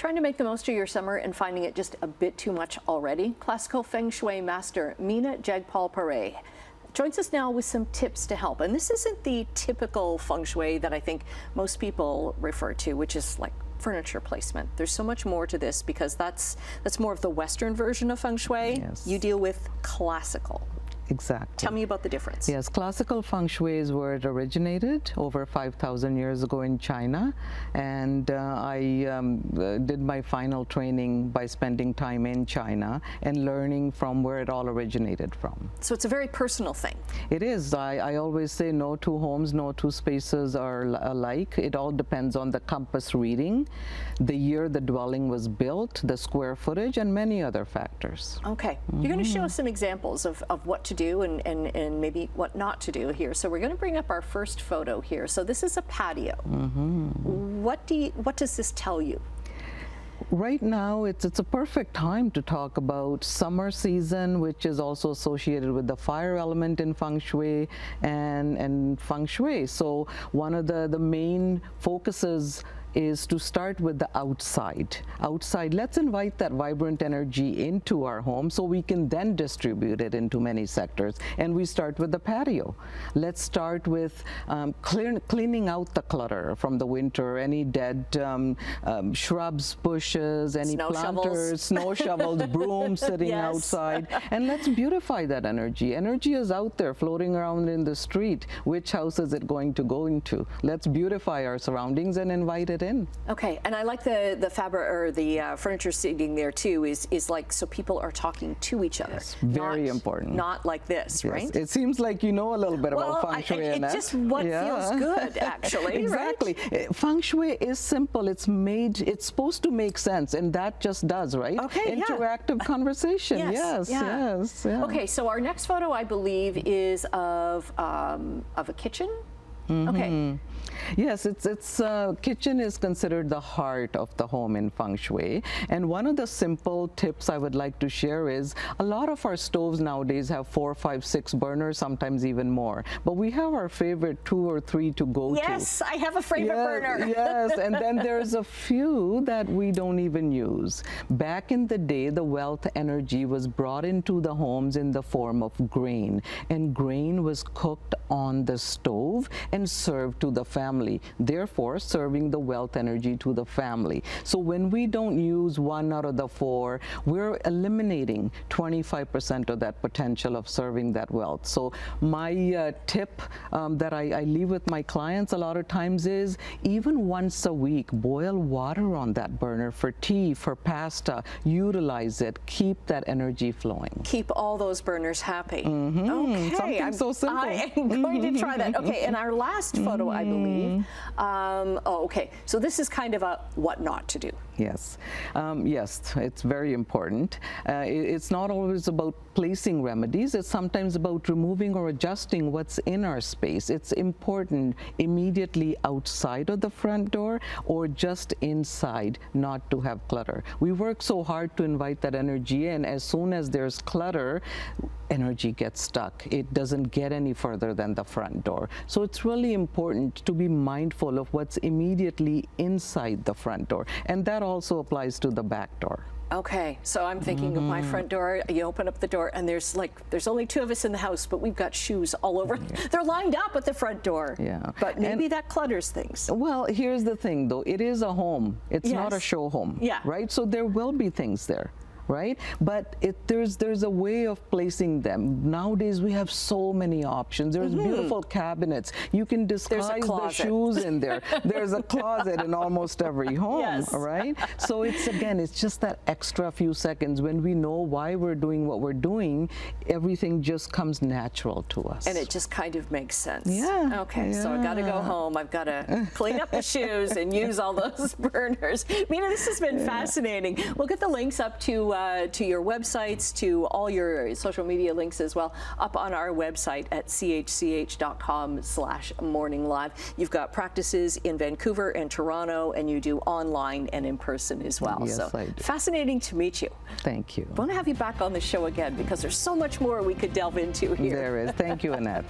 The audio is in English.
Trying to make the most of your summer and finding it just a bit too much already? Classical Feng Shui master Meena Jagpal-Parè joins us now with some tips to help. And this isn't the typical Feng Shui that I think most people refer to, which is like furniture placement. There's so much more to this because that's more of the Western version of Feng Shui. Yes. You deal with classical. Exactly. Tell me about the difference. Yes, classical Feng Shui is where it originated over 5,000 years ago in China, and I did my final training by spending time in China and learning from where it all originated from. So it's a very personal thing. It is. I always say no two homes, no two spaces are alike. It all depends on the compass reading, the year the dwelling was built, the square footage, and many other factors. Okay. You're going to show us some examples of what to do and maybe what not to do here. So we're going to bring up our first photo here. So this is a patio. What does this tell you? Right now, it's a perfect time to talk about summer season, which is also associated with the fire element in Feng Shui and Feng Shui. So one of the main focuses is to start with the outside. Let's invite that vibrant energy into our home so we can then distribute it into many sectors. And we start with the patio. Let's start with cleaning out the clutter from the winter, any dead shrubs, bushes, any planters, snow shovels, brooms sitting outside. And let's beautify that energy. Energy is out there floating around in the street. Which house is it going to go into? Let's beautify our surroundings and invite it in. Okay, and I like the fabric or the furniture seating there too is like so people are talking to each other. Yes, very important. Not like this, right? It seems like you know a little bit about Feng Shui. It's just what feels good, actually. Exactly. Right? Feng Shui is simple. It's supposed to make sense, and that just does, right? Okay, interactive conversation. Yes. Okay, so our next photo, I believe, is of a kitchen. Okay. Yes, kitchen is considered the heart of the home in Feng Shui. And one of the simple tips I would like to share is a lot of our stoves nowadays have 4, 5, 6 burners, sometimes even more. But we have our favorite 2 or 3 to go to. Yes, I have a favorite burner. Yes, and then there's a few that we don't even use. Back in the day, the wealth energy was brought into the homes in the form of grain. And grain was cooked on the stove and served to the family, therefore serving the wealth energy to the family. So when we don't use 1 out of the 4, we're eliminating 25% of that potential of serving that wealth. So my tip that I leave with my clients a lot of times is even once a week, boil water on that burner for tea, for pasta, utilize it, keep that energy flowing. Keep all those burners happy. Okay, something so simple. I am going to try that. Okay, and our last photo, I believe. Okay. So this is kind of a what not to do. Yes. Yes, it's very important. It's not always about placing remedies. It's sometimes about removing or adjusting what's in our space. It's important immediately outside of the front door or just inside not to have clutter. We work so hard to invite that energy in. As soon as there's clutter, energy gets stuck. It doesn't get any further than the front door. So it's really important to be mindful of what's immediately inside the front door. And that also applies to the back door. Okay, so I'm thinking of my front door. You open up the door and there's only 2 of us in the house, but we've got shoes all over. They're lined up at the front door. Yeah. But maybe that clutters things. Well, here's the thing though. It is a home. It's not a show home. Yeah. Right? So there will be things there. Right? But there's a way of placing them. Nowadays we have so many options. There's beautiful cabinets. You can disguise the shoes in there. There's a closet in almost every home, right? So it's just that extra few seconds when we know why we're doing what we're doing, everything just comes natural to us. And it just kind of makes sense. Yeah. Okay, so I've got to go home. I've got to clean up the shoes and use all those burners. Meena, this has been fascinating. We'll get the links up to your websites, to all your social media links as well, up on our website at chch.com/morninglive. You've got practices in Vancouver and Toronto, and you do online and in person as well. Yes, so I do. Fascinating to meet you. Thank you. I want to have you back on the show again because there's so much more we could delve into here. There is. Thank you, Annette.